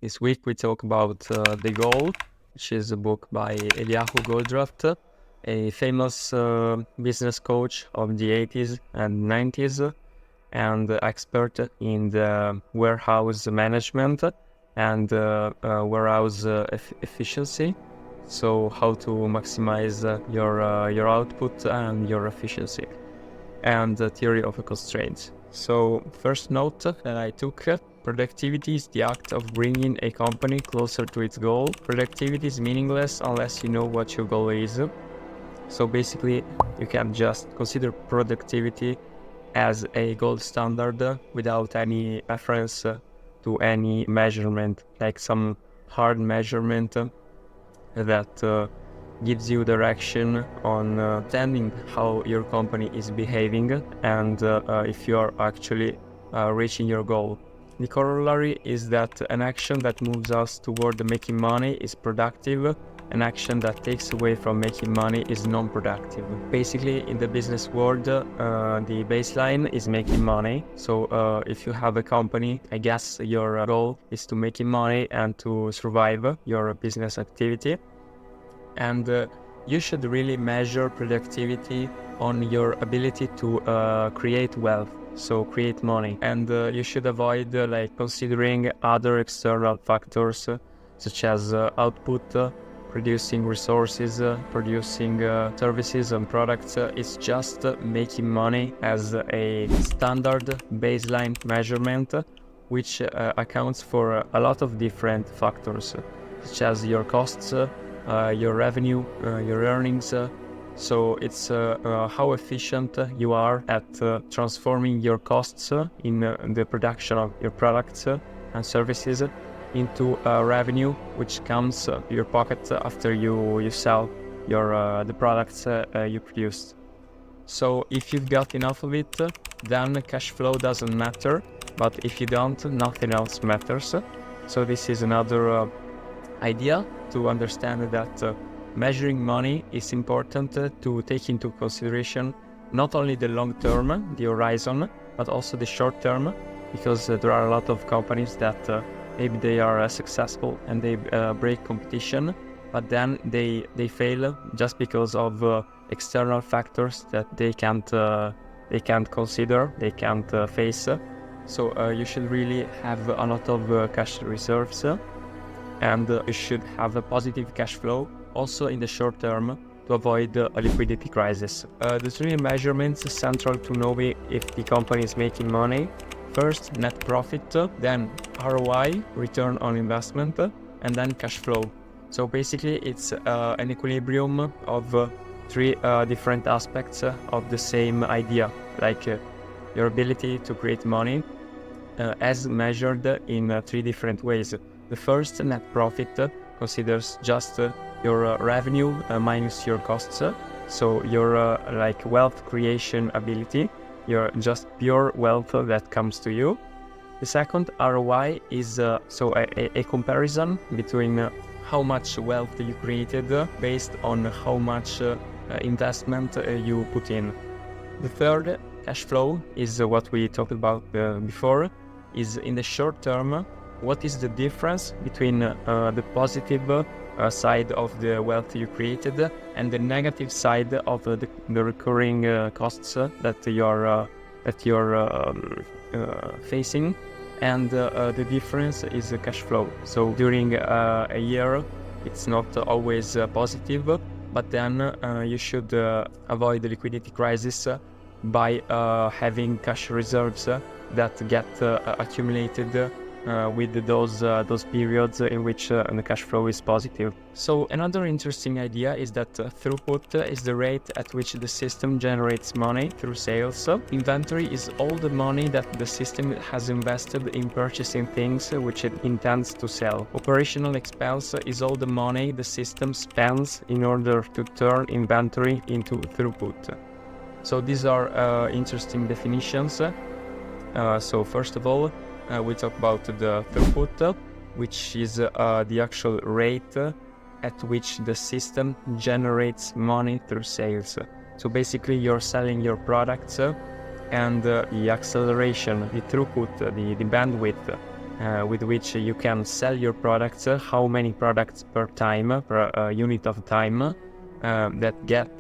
This week we talk about The Goal, which is a book by Eliyahu Goldratt, a famous business coach of the 80s and 90s and expert in the warehouse management and warehouse efficiency. So how to maximize your output and your efficiency, and the theory of constraints. So first note that I took, productivity is the act of bringing a company closer to its goal. Productivity is meaningless unless you know what your goal is. So basically, you can just consider productivity as a gold standard without any reference to any measurement, like some hard measurement that gives you direction on understanding how your company is behaving and if you are actually reaching your goal. The corollary is that an action that moves us toward making money is productive. An action that takes away from making money is non-productive. Basically, in the business world, the baseline is making money. So if you have a company, I guess your goal is to making money and to survive your business activity. And you should really measure productivity on your ability to create wealth, so create money. And you should avoid considering other external factors such as output, producing resources, producing services and products. It's just making money as a standard baseline measurement, which accounts for a lot of different factors, such as your costs, your revenue, your earnings. So it's how efficient you are at transforming your costs in the production of your products and services into revenue, which comes to your pocket after you sell the products you produced. So if you've got enough of it, then cash flow doesn't matter. But if you don't, nothing else matters. So this is another idea to understand that measuring money is important to take into consideration not only the long term, the horizon, but also the short term, because there are a lot of companies that maybe they are successful and they break competition, but then they fail just because of external factors that they can't consider, they can't face. So you should really have a lot of cash reserves. And you should have a positive cash flow also in the short term to avoid a liquidity crisis. The three measurements central to knowing if the company is making money: first, net profit, then ROI, return on investment, and then cash flow. So basically, it's an equilibrium of three different aspects of the same idea, like your ability to create money as measured in three different ways. The first, net profit, considers just your revenue minus your costs, so your wealth creation ability, your just pure wealth that comes to you. The second, ROI, is a comparison between how much wealth you created based on how much investment you put in. The third, cash flow, is what we talked about before, is in the short term. What is the difference between the positive side of the wealth you created and the negative side of the recurring costs that you're facing? And the difference is the cash flow. So during a year, it's not always positive, but then you should avoid the liquidity crisis by having cash reserves that get accumulated with those periods in which the cash flow is positive. So another interesting idea is that throughput is the rate at which the system generates money through sales. Inventory is all the money that the system has invested in purchasing things which it intends to sell. Operational expense is all the money the system spends in order to turn inventory into throughput. So these are interesting definitions. So first of all, we talk about the throughput, which is the actual rate at which the system generates money through sales. So basically, you're selling your products and the acceleration, the throughput, the bandwidth with which you can sell your products, how many products per time, per unit of time, that get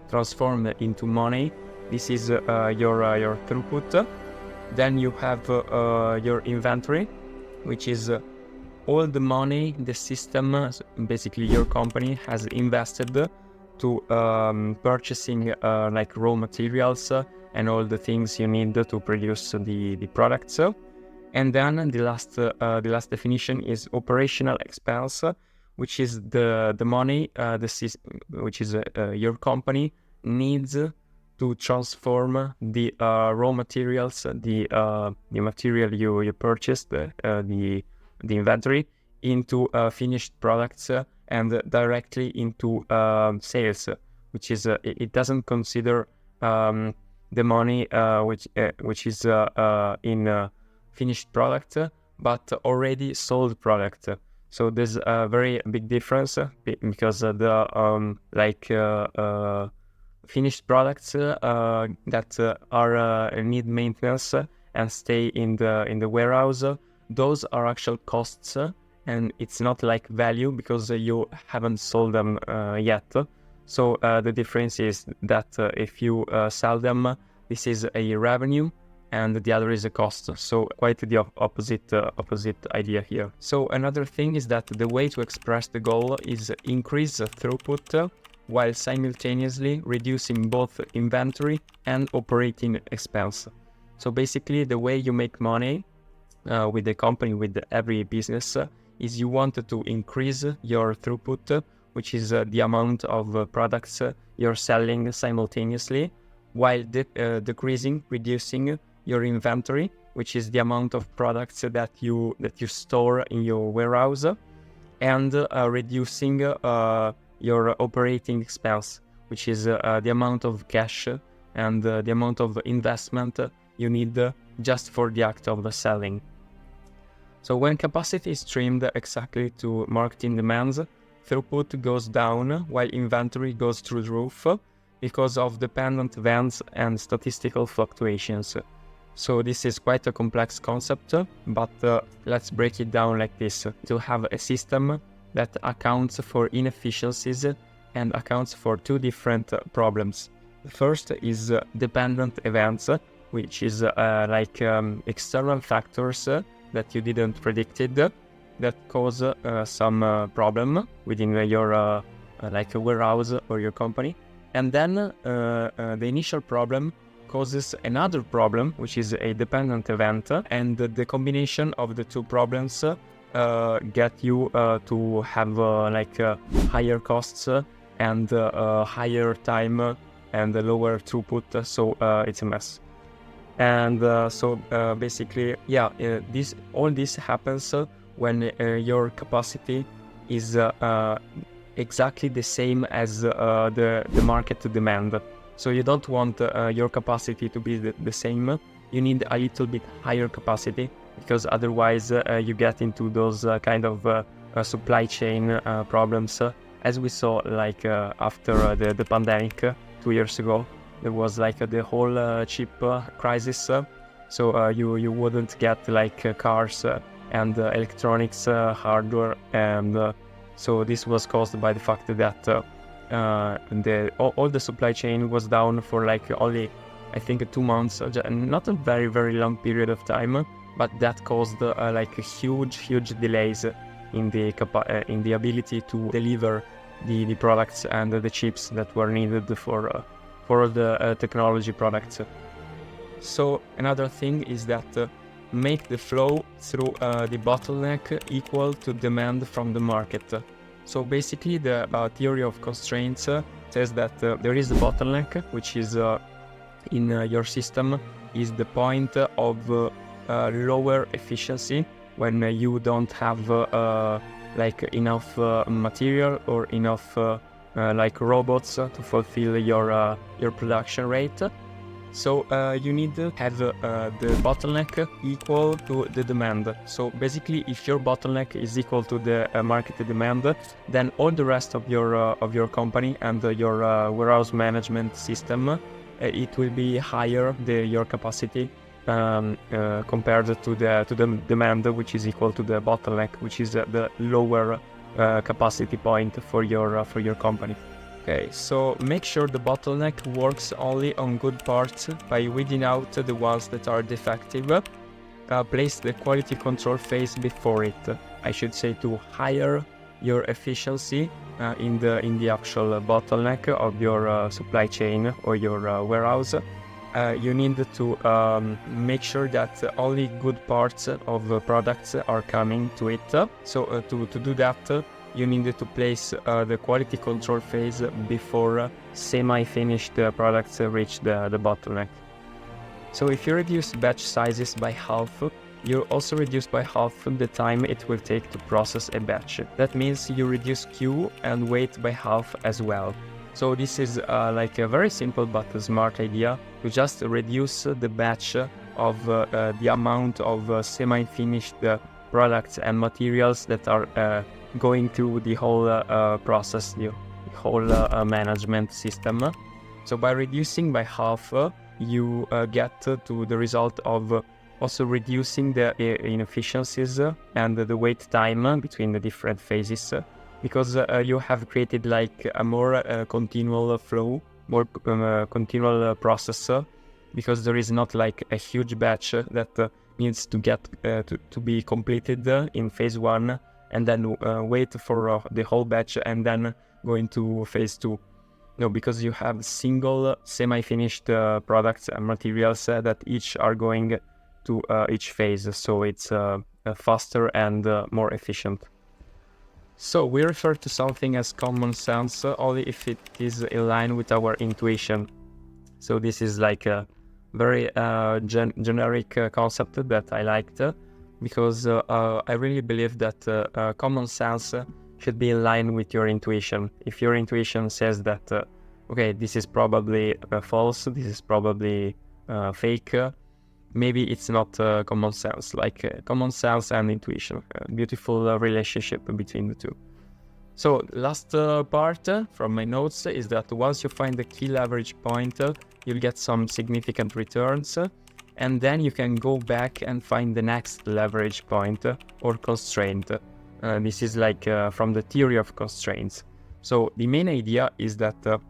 transformed into money. This is your throughput. Then you have your inventory, which is all the money the system, basically your company, has invested to purchasing like raw materials and all the things you need to produce the products. And then the last definition is operational expense, which is the money which is your company needs to transform the raw materials, the material you purchased, the inventory, into finished products and directly into sales, which is it doesn't consider the money which is in finished product, but already sold product. So there's a very big difference because the finished products that are need maintenance and stay in the warehouse, those are actual costs, and it's not like value because you haven't sold them yet. So the difference is that if you sell them, this is a revenue, and the other is a cost. So quite the opposite idea here. So another thing is that the way to express the goal is increase throughput while simultaneously reducing both inventory and operating expense. So basically the way you make money with the company, with every business, is you want to increase your throughput, which is the amount of products you're selling simultaneously, while reducing your inventory, which is the amount of products that you store in your warehouse, and reducing your operating expense, which is the amount of cash and the amount of investment you need just for the act of selling. So when capacity is trimmed exactly to marketing demands, throughput goes down while inventory goes through the roof because of dependent events and statistical fluctuations. So this is quite a complex concept, but let's break it down like this. To have a system that accounts for inefficiencies and accounts for two different problems. The first is dependent events, which is external factors that you didn't predicted that cause some problem within your like a warehouse or your company. And then the initial problem causes another problem, which is a dependent event, and the combination of the two problems get you to have higher costs and higher time and lower throughput. So it's a mess. And basically, all this happens when your capacity is exactly the same as the market demand. So you don't want your capacity to be the same. You need a little bit higher capacity, because otherwise you get into those kind of supply chain problems, as we saw after the pandemic 2 years ago. There was the whole chip crisis, so you wouldn't get cars and electronics hardware, and so this was caused by the fact that all the supply chain was down for only, I think, 2 months, not a very, very long period of time, but that caused huge delays in the ability to deliver the products and the chips that were needed for the technology products. So another thing is that make the flow through the bottleneck equal to demand from the market. So basically the theory of constraints says that there is a bottleneck, which is in your system is the point of lower efficiency when you don't have enough material or enough robots to fulfill your production rate. So you need to have the bottleneck equal to the demand. So basically, if your bottleneck is equal to the market demand, then all the rest of your company and your warehouse management system, it will be higher your capacity, compared to the demand, which is equal to the bottleneck, which is the lower capacity point for your company. Okay, so make sure the bottleneck works only on good parts by weeding out the ones that are defective. Place the quality control phase before it. I should say to higher your efficiency in the actual bottleneck of your supply chain or your warehouse. You need to make sure that only good parts of products are coming to it. So to do that, you need to place the quality control phase before semi-finished products reach the bottleneck. So if you reduce batch sizes by half, you also reduce by half the time it will take to process a batch. That means you reduce queue and wait by half as well. So this is like a very simple but a smart idea to just reduce the batch of the amount of semi-finished products and materials that are going through the whole process, the whole management system. So by reducing by half, you get to the result of also reducing the inefficiencies and the wait time between the different phases, because you have created like a more continual flow, more continual process, because there is not like a huge batch that needs to get to be completed in phase 1 and then wait for the whole batch and then go into phase 2. No, because you have single semi-finished products and materials that each are going to each phase, so it's faster and more efficient. So we refer to something as common sense only if it is in line with our intuition. So this is like a very generic concept that I liked, because I really believe that common sense should be in line with your intuition. If your intuition says that, okay, this is probably false, this is probably fake, maybe it's not common sense. Like common sense and intuition, a beautiful relationship between the two. So last part from my notes is that once you find the key leverage point, you'll get some significant returns, and then you can go back and find the next leverage point or constraint. This is like from the theory of constraints. So the main idea is that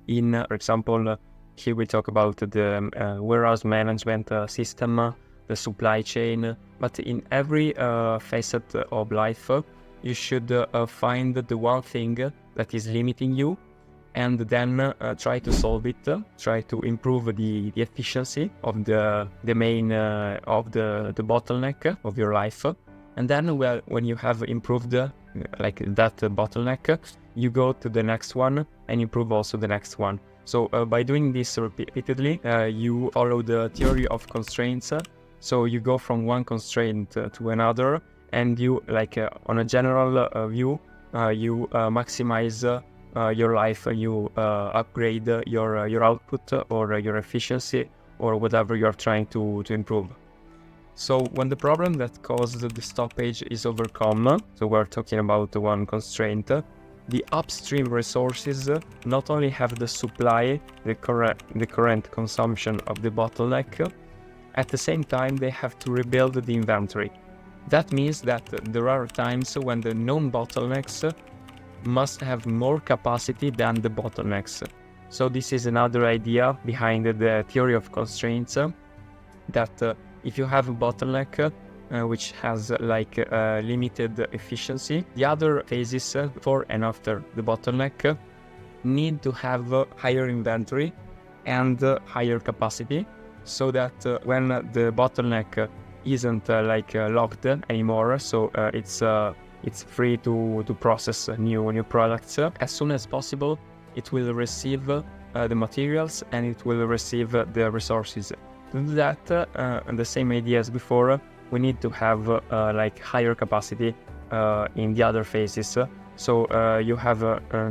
in, for example, here we talk about the warehouse management system, the supply chain, but in every facet of life, you should find the one thing that is limiting you, and then try to solve it, try to improve the efficiency of the main of the bottleneck of your life. And then when you have improved like that bottleneck, you go to the next one and improve also the next one. So by doing this repeatedly, you follow the theory of constraints. So you go from one constraint to another, and you like on a general view, you maximize your life, you upgrade your output or your efficiency or whatever you're trying to improve. So when the problem that caused the stoppage is overcome, so we're talking about one constraint, the upstream resources not only have the supply, the current consumption of the bottleneck, at the same time they have to rebuild the inventory. That means that there are times when the known bottlenecks must have more capacity than the bottlenecks. So this is another idea behind the theory of constraints, that if you have a bottleneck which has like limited efficiency, the other phases before and after the bottleneck need to have higher inventory and higher capacity, so that when the bottleneck isn't locked anymore, so it's free to process new products. As soon as possible, it will receive the materials and it will receive the resources. To do that, the same idea as before, we need to have like higher capacity in the other phases. So you have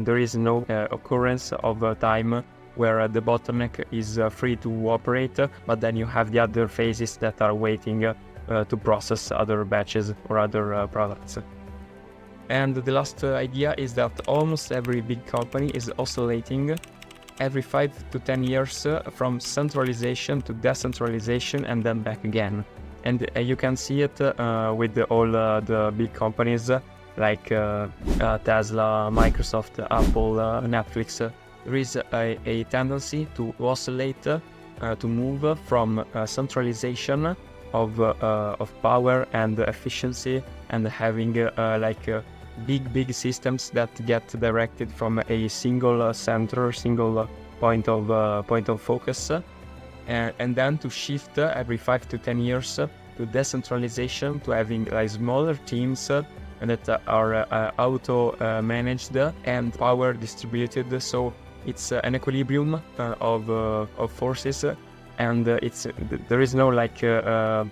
there is no occurrence of time where the bottleneck is free to operate, but then you have the other phases that are waiting to process other batches or other products. And the last idea is that almost every big company is oscillating every 5 to 10 years from centralization to decentralization and then back again. And you can see it with all the big companies like Tesla, Microsoft, Apple, Netflix. There is a tendency to oscillate, to move from centralization of power and efficiency, and having big systems that get directed from a single center, single point of focus, and then to shift every 5 to 10 years to decentralization, to having smaller teams that are auto managed and power distributed. So it's an equilibrium of forces, and there is no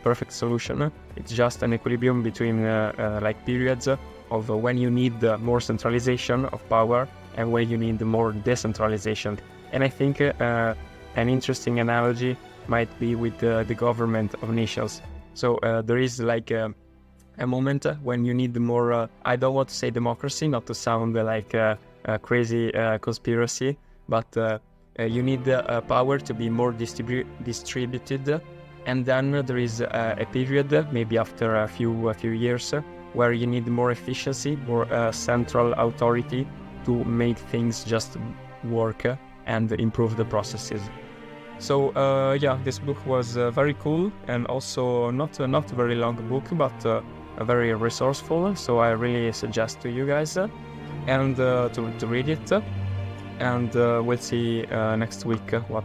perfect solution. It's just an equilibrium between periods of when you need more centralization of power and when you need more decentralization. And I think an interesting analogy might be with the government of nations. So there is a moment when you need more, I don't want to say democracy, not to sound like a crazy conspiracy, but you need power to be more distributed. And then there is a period, maybe after a few years, where you need more efficiency, more central authority to make things just work and improve the processes. So yeah, this book was very cool, and also not a very long book, but very resourceful. So I really suggest to you guys and to read it. And we'll see next week what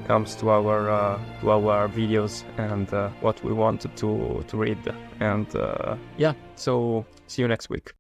comes to our videos and what we wanted to read. And yeah, so see you next week.